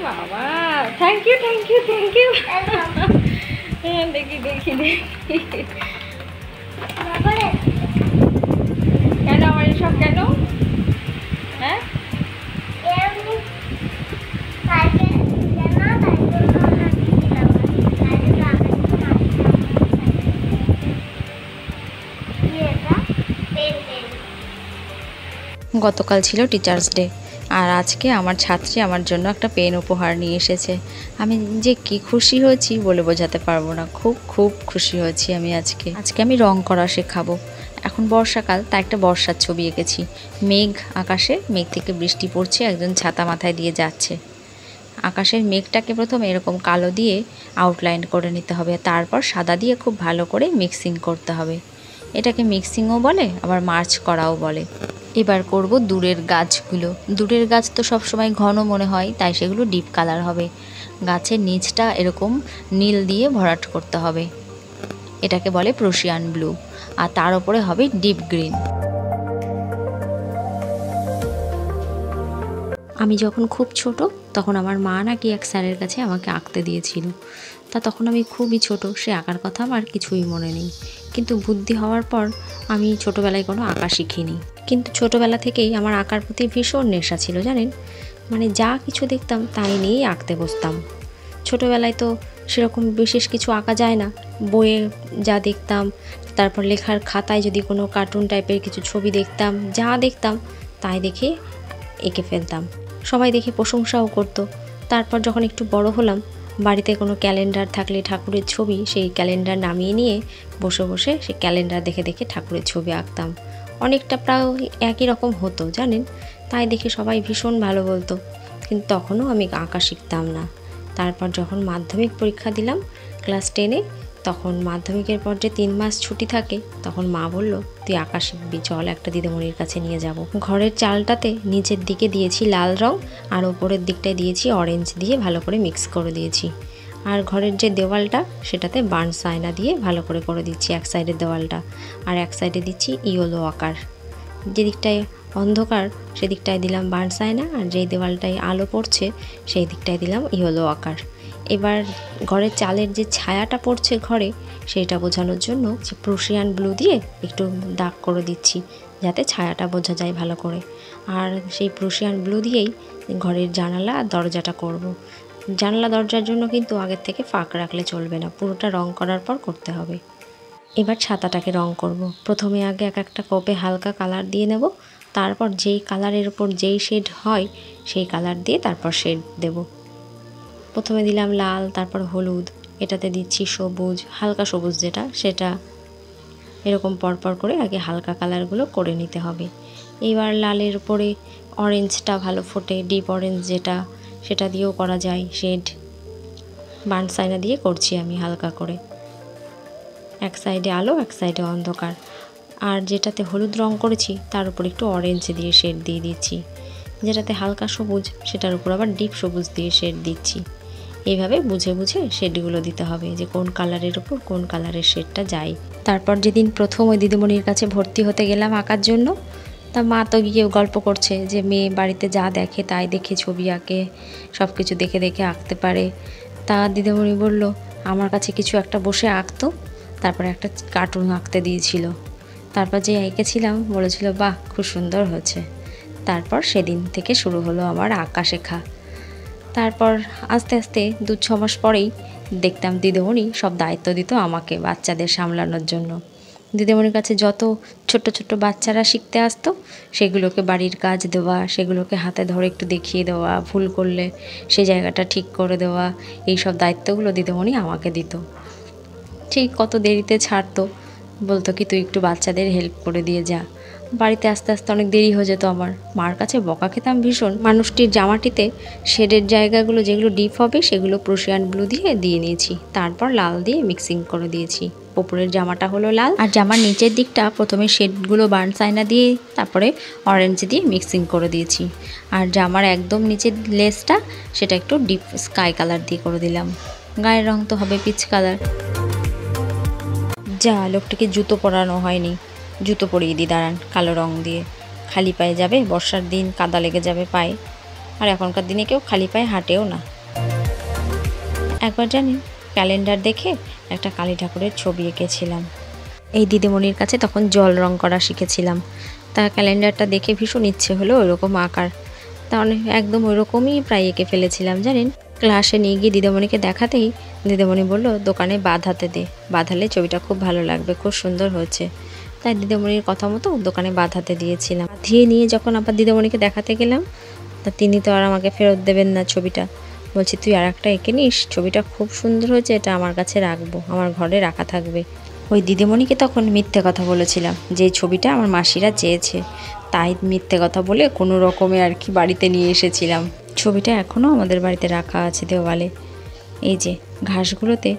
বাবা, thank you thank you thank you. দেখি দেখি দেখি, কেন আমার এসব কেন? হ্যাঁ গতকাল ছিল টিচার্স ডে, আর আজকে আমার ছাত্রী আমার জন্য একটা পেন উপহার নিয়ে এসেছে। আমি যে কি খুশি হয়েছি বলে বোঝাতে পারবো না, খুব খুব খুশি হয়েছি আমি আজকে। আমি রং করা শেখাবো। এখন বর্ষাকাল, তাই একটা বর্ষার ছবি এঁকেছি। মেঘ আকাশে, মেঘ থেকে বৃষ্টি পড়ছে, একজন ছাতা মাথায় দিয়ে যাচ্ছে। আকাশের মেঘটাকে প্রথমে এরকম কালো দিয়ে আউটলাইন করে নিতে হবে, তারপর সাদা দিয়ে খুব ভালো করে মিক্সিং করতে হবে। এটাকে মিক্সিংও বলে, আবার মার্চ করাও বলে। এবার করব দূরের গাছগুলো। দূরের গাছ তো সবসময় ঘন মনে হয়, তাই সেগুলো ডিপ কালার হবে। গাছের নিচটা এরকম নীল দিয়ে ভরাট করতে হবে, এটাকে বলে প্রুশিয়ান ব্লু। আর তার উপরে হবে ডিপ গ্রিন। আমি যখন খুব ছোট তখন আমার মা নাকি এক স্যারের কাছে আমাকে আঁকতে দিয়েছিল। তখন আমি খুবই ছোট, সে আঁকার কথা আমার কিছুই মনে নেই। কিন্তু বুদ্ধি হওয়ার পর আমি ছোটোবেলায় কোনো আঁকা শিখিনি, কিন্তু ছোটোবেলা থেকেই আমার আঁকার প্রতি ভীষণ নেশা ছিল জানেন। মানে যা কিছু দেখতাম তাই নিয়েই আঁকতে বসতাম। ছোটোবেলায় তো সেরকম বিশেষ কিছু আঁকা যায় না, বইয়ে যা দেখতাম, তারপর লেখার খাতায় যদি কোনো কার্টুন টাইপের কিছু ছবি দেখতাম, যা দেখতাম তাই দেখে এঁকে ফেলতাম। সবাই দেখে প্রশংসাও করতো। তারপর যখন একটু বড় হলাম, বাড়িতে কোনো ক্যালেন্ডার থাকলে ঠাকুরের ছবি, সেই ক্যালেন্ডার নামিয়ে নিয়ে বসে বসে সেই ক্যালেন্ডার দেখে দেখে ঠাকুরের ছবি আঁকতাম। অনেকটা প্রায় একই রকম হতো জানেন, তাই দেখে সবাই ভীষণ ভালো বলতো। কিন্তু তখনও আমি আঁকা শিখতাম না। তারপর যখন মাধ্যমিক পরীক্ষা দিলাম ক্লাস 10-এ, তখন মাধ্যমিকের পর যে 3 মাস ছুটি থাকে, তখন মা বলল তুই আঁকা শিখবি, চল একটা দিদিমণির কাছে নিয়ে যাব। ঘরের চালটাতে নিচের দিকে দিয়েছি লাল রং, আর ওপরের দিকটায় দিয়েছি অরেঞ্জ দিয়ে ভালো করে মিক্স করে দিয়েছি। আর ঘরের যে দেওয়ালটা সেটাতে বার্নস আয়না দিয়ে ভালো করে করে দিচ্ছি এক সাইডের দেওয়ালটা, আর এক সাইডে দিচ্ছি ইয়েলো আকার। যেদিকটায় অন্ধকার সেদিকটায় দিলাম বার্নস আয়না, আর যেই দেওয়ালটায় আলো পড়ছে সেই দিকটায় দিলাম ইয়েলো আকার। এবার ঘরের চালের যে ছায়াটা পড়ছে ঘরে, সেইটা বোঝানোর জন্য যে প্রুশিয়ান ব্লু দিয়ে একটু দাগ করে দিচ্ছি, যাতে ছায়াটা বোঝা যায় ভালো করে। আর সেই প্রুশিয়ান ব্লু দিয়েই ঘরের জানালা আর দরজাটা করব। জানলা দরজার জন্য কিন্তু আগের থেকে ফাঁক রাখলে চলবে না, পুরোটা রং করার পর করতে হবে। এবার ছাতাটাকে রং করব। প্রথমে আগে এক একটা কোপে হালকা কালার দিয়ে নেব, তারপর যেই কালারের উপর যেই শেড হয় সেই কালার দিয়ে তারপর শেড দেব। প্রথমে দিলাম লাল, তারপর হলুদ, এটাতে দিচ্ছি সবুজ, হালকা সবুজ যেটা, সেটা এরকম পরপর করে আগে হালকা কালারগুলো করে নিতে হবে। এবার লালের উপরে অরেঞ্জটা ভালো ফোটে, ডিপ অরেঞ্জ যেটা, সেটা দিয়েও করা যায় শেড। বার্নস আয়না দিয়ে করছি আমি হালকা করে, এক সাইডে আলো এক সাইডে অন্ধকার। আর যেটাতে হলুদ রং করেছি তার উপর একটু অরেঞ্জ দিয়ে শেড দিয়ে দিচ্ছি, যেটাতে হালকা সবুজ সেটার উপর আবার ডিপ সবুজ দিয়ে শেড দিচ্ছি। এইভাবে বুঝে বুঝে শেডগুলো দিতে হবে যে কোন কালারের উপর কোন কালারের শেডটা যায়। তারপর যেদিন প্রথম ওই দিদিমণির কাছে ভর্তি হতে গেলাম আঁকার জন্য, তা মা তো গিয়ে গল্প করছে যে মেয়ে বাড়িতে যা দেখে তাই দেখে ছবি আঁকে, সব কিছু দেখে দেখে আঁকতে পারে। তা দিদিমণি বলল আমার কাছে কিছু একটা বসে আঁকতো, তারপরে একটা কার্টুন আঁকতে দিয়েছিল। তারপর যে এঁকেছিলাম বলেছিল বাহ খুব সুন্দর হয়েছে। তারপর সেদিন থেকে শুরু হলো আমার আঁকা শেখা। তারপর আস্তে আস্তে 2-6 মাস পরেই দেখতাম দিদিমণি সব দায়িত্ব দিত আমাকে বাচ্চাদের সামলানোর জন্য। দিদিমণির কাছে যত ছোট্ট ছোট্ট বাচ্চারা শিখতে আসতো সেগুলোকে বাড়ির কাজ দেওয়া, সেগুলোকে হাতে ধরে একটু দেখিয়ে দেওয়া, ভুল করলে সেই জায়গাটা ঠিক করে দেওয়া, এই সব দায়িত্বগুলো দিদিমণি আমাকে দিত। ঠিক কত দেরিতে ছাড়তো, বলতো কি তুই একটু বাচ্চাদের হেল্প করে দিয়ে যা। বাড়িতে আস্তে আস্তে অনেক দেরি হয়ে যেত আমার, মার কাছে বকা খেতাম ভীষণ। মানুষটির জামাটিতে শেডের জায়গাগুলো যেগুলো ডিপ হবে সেগুলো প্রুশিয়ান ব্লু দিয়ে নিয়েছি, তারপর লাল দিয়ে মিক্সিং করে দিয়েছি। ওপরের জামাটা হলো লাল, আর জামার নিচের দিকটা প্রথমে শেডগুলো বার্নস আয়না দিয়ে তারপরে অরেঞ্জ দিয়ে মিক্সিং করে দিয়েছি। আর জামার একদম নিচের লেসটা সেটা একটু ডিপ স্কাই কালার দিয়ে করে দিলাম। গায়ের রং তো হবে পিচ কালার। যা লোকটাকে জুতো পরানো হয়নি, জুতো পরিয়ে দিই দাঁড়ান কালো রং দিয়ে। খালি পায়ে যাবে, বর্ষার দিন কাদা লেগে যাবে পায়ে, আর এখনকার দিনে কেউ খালি পায়ে হাঁটেও না। একবার জানেন ক্যালেন্ডার দেখে একটা কালী ঠাকুরের ছবি এঁকেছিলাম। এই দিদিমণির কাছে তখন জল রং করা শিখেছিলাম। তা ক্যালেন্ডারটা দেখে ভীষণ ইচ্ছে হলো ওইরকম আঁকার। তাহলে একদম ওইরকমই প্রায় এঁকে ফেলেছিলাম জানেন। ক্লাসে নিয়ে গিয়ে দিদিমণিকে দেখাতেই দিদিমণি বলল, দোকানে বাঁধাতে দে, বাঁধালে ছবিটা খুব ভালো লাগবে, খুব সুন্দর হয়েছে। তাই দিদিমণির কথা মতো দোকানে বাঁধাতে দিয়েছিলাম। বাঁধিয়ে নিয়ে যখন আবার দিদিমণিকে দেখাতে গেলাম, তা তিনি তো আর আমাকে ফেরত দেবেন না ছবিটা। বলছি, তুই আর একটা এঁকে নিস, ছবিটা খুব সুন্দর হয়েছে, এটা আমার কাছে রাখবো, আমার ঘরে রাখা থাকবে। ওই দিদিমণিকে তখন মিথ্যে কথা বলেছিলাম যে ছবিটা আমার মাসিরা চেয়েছে, তাই মিথ্যে কথা বলে কোনো রকমে আর কি বাড়িতে নিয়ে এসেছিলাম। ছবিটা এখনও আমাদের বাড়িতে রাখা আছে দেওয়ালে। এই যে ঘাসগুলোতে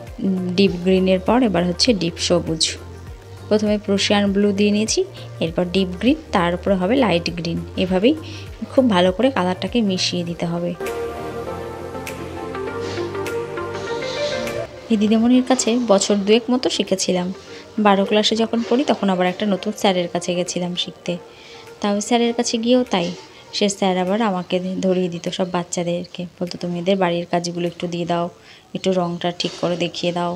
ডিপ গ্রিনের পর এবার হচ্ছে ডিপ সবুজ। প্রথমে প্রুশিয়ান ব্লু দিয়ে নিয়েছি, এরপর ডিপ গ্রিন, তার উপরে হবে লাইট গ্রিন। এভাবেই খুব ভালো করে কালারটাকে মিশিয়ে দিতে হবে। এই দিদিমণির কাছে বছর 2 মতো শিখেছিলাম। 12 ক্লাসে যখন পড়ি তখন আবার একটা নতুন স্যারের কাছে গেছিলাম শিখতে। তাও স্যারের কাছে গিয়েও তাই, সে স্যার আবার আমাকে ধরিয়ে দিত সব বাচ্চাদেরকে, বলতো তুমি এদের বাড়ির কাজগুলো একটু দিয়ে দাও, একটু রঙটা ঠিক করে দেখিয়ে দাও।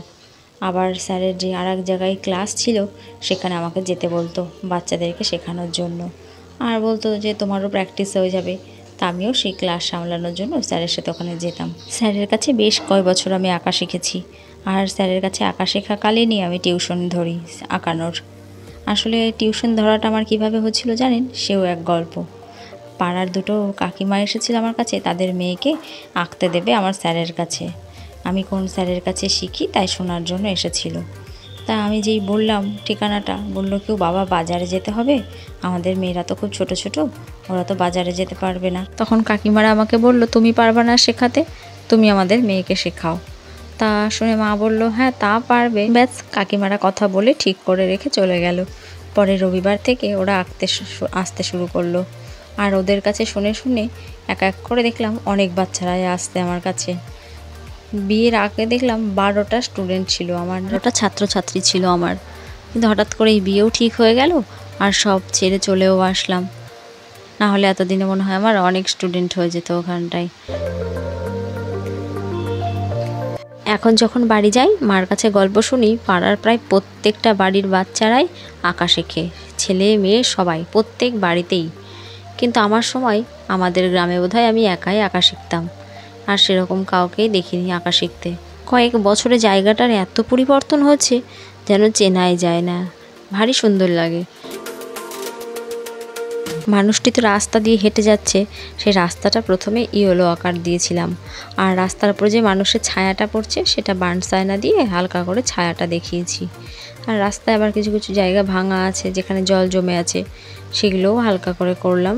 আবার স্যারের যে আর এক জায়গায় ক্লাস ছিল সেখানে আমাকে যেতে বলতো বাচ্চাদেরকে শেখানোর জন্য, আর বলতো যে তোমারও প্র্যাকটিস হয়ে যাবে। তা আমিও সেই ক্লাস সামলানোর জন্য স্যারের সাথে ওখানে যেতাম। স্যারের কাছে বেশ কয় বছর আমি আঁকা শিখেছি। আর স্যারের কাছে আঁকা শেখাকালীনই আমি টিউশন ধরি আঁকানোর। আসলে টিউশন ধরাটা আমার কিভাবে হচ্ছিল জানেন, সেও এক গল্প। পাড়ার দুটো কাকিমা এসেছিল আমার কাছে, তাদের মেয়েকে আঁকতে দেবে আমার স্যারের কাছে। আমি কোন স্যারের কাছে শিখি তাই শোনার জন্য এসেছিল। তা আমি যেই বললাম ঠিকানাটা, বললো কেউ বাবা বাজারে যেতে হবে, আমাদের মেয়েরা তো খুব ছোট ছোট, ওরা তো বাজারে যেতে পারবে না। তখন কাকিমারা আমাকে বলল, তুমি পারবে না শেখাতে, তুমি আমাদের মেয়েকে শেখাও। তা শুনে মা বলল, হ্যাঁ তা পারবে। ব্যাস, কাকিমারা কথা বলে ঠিক করে রেখে চলে গেল। পরে রবিবার থেকে ওরা আসতে শুরু করলো। আর ওদের কাছে শুনে শুনে এক এক করে দেখলাম অনেক বাচ্চারাই আসতে আমার কাছে। বিয়ের আগে দেখলাম 12টা স্টুডেন্ট ছিল আমার, 12টা ছাত্রছাত্রী ছিল আমার। কিন্তু হঠাৎ করে এই বিয়েও ঠিক হয়ে গেল আর সব ছেড়ে চলেও আসলাম। না হলে এতদিনে মনে হয় আমার অনেক স্টুডেন্ট হয়ে যেত ওখানটায়। এখন যখন বাড়ি যাই, মার কাছে গল্প শুনি, পাড়ার প্রায় প্রত্যেকটা বাড়ির বাচ্চারাই আঁকা শেখে, ছেলে মেয়ে সবাই, প্রত্যেক বাড়িতেই। কিন্তু আমার সময় আমাদের গ্রামে বোধহয় আমি একাই আঁকা শিখতাম, আর সেরকম কাউকেই দেখিনি আঁকা শিখতে। কয়েক বছরে জায়গাটার এত পরিবর্তন হচ্ছে যেন চেনাই যায় না, ভারী সুন্দর লাগে। মানুষটি তো রাস্তা দিয়ে হেঁটে যাচ্ছে, সেই রাস্তাটা প্রথমে ইয়েলো আকার দিয়েছিলাম, আর রাস্তার উপরে যে মানুষের ছায়াটা পড়ছে সেটা বার্নস আয়না দিয়ে হালকা করে ছায়াটা দেখিয়েছি। আর রাস্তায় আবার কিছু কিছু জায়গা ভাঙা আছে, যেখানে জল জমে আছে, সেগুলোও হালকা করে করলাম।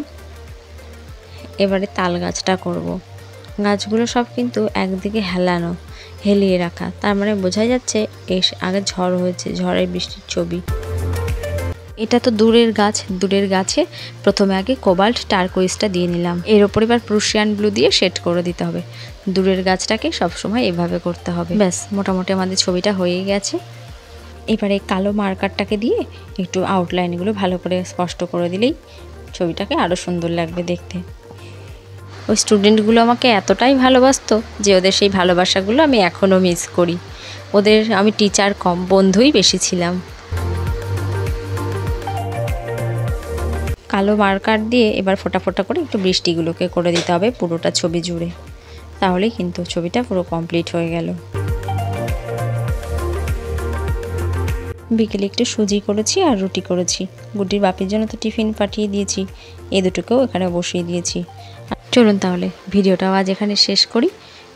এবারে তাল গাছটা করব। গাছগুলো সব কিন্তু একদিকে হেলানো, হেলিয়ে রাখা, তার মানে বোঝা যাচ্ছে আগে ঝড় হয়েছে, ঝড়ের বৃষ্টির ছবি। এটা তো দূরের গাছ, দূরের গাছে প্রথমে আগে কোবাল্ট টারকোইজটা দিয়ে নিলাম, এর ওপর এবার প্রুশিয়ান ব্লু দিয়ে শেড করে দিতে হবে। দূরের গাছটাকে সবসময় এভাবে করতে হবে। ব্যাস, মোটামুটি আমাদের ছবিটা হয়ে গেছে। এবারে কালো মার্কারটাকে দিয়ে একটু আউটলাইনগুলো ভালো করে স্পষ্ট করে দিলেই ছবিটাকে আরও সুন্দর লাগবে দেখতে। ওই স্টুডেন্টগুলো আমাকে এতটাই ভালোবাসতো যে ওদের সেই ভালোবাসাগুলো আমি এখনও মিস করি। ওদের আমি টিচার কম, বন্ধুই বেশি ছিলাম। কালো মার্কার দিয়ে এবার ফোটা ফোটা করে একটু বৃষ্টিগুলোকে করে দিতে হবে পুরোটা ছবি জুড়ে, তাহলেই কিন্তু ছবিটা পুরো কমপ্লিট হয়ে গেল। বিকেলে একটু সুজি করেছি আর রুটি করেছি। গুড্ডির বাপির জন্য তো টিফিন পাঠিয়ে দিয়েছি, এই দুটোকেও এখানে বসিয়ে দিয়েছি। চলুন তাহলে ভিডিওটাও আজ এখানে শেষ করি।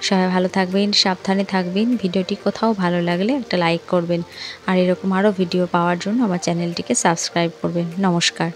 সবাই ভালো থাকবেন, সাবধানে থাকবেন। ভিডিওটি কোথাও ভালো লাগলে একটা লাইক করবেন, আর এরকম আরও ভিডিও পাওয়ার জন্য আমার চ্যানেলটিকে সাবস্ক্রাইব করবেন। নমস্কার।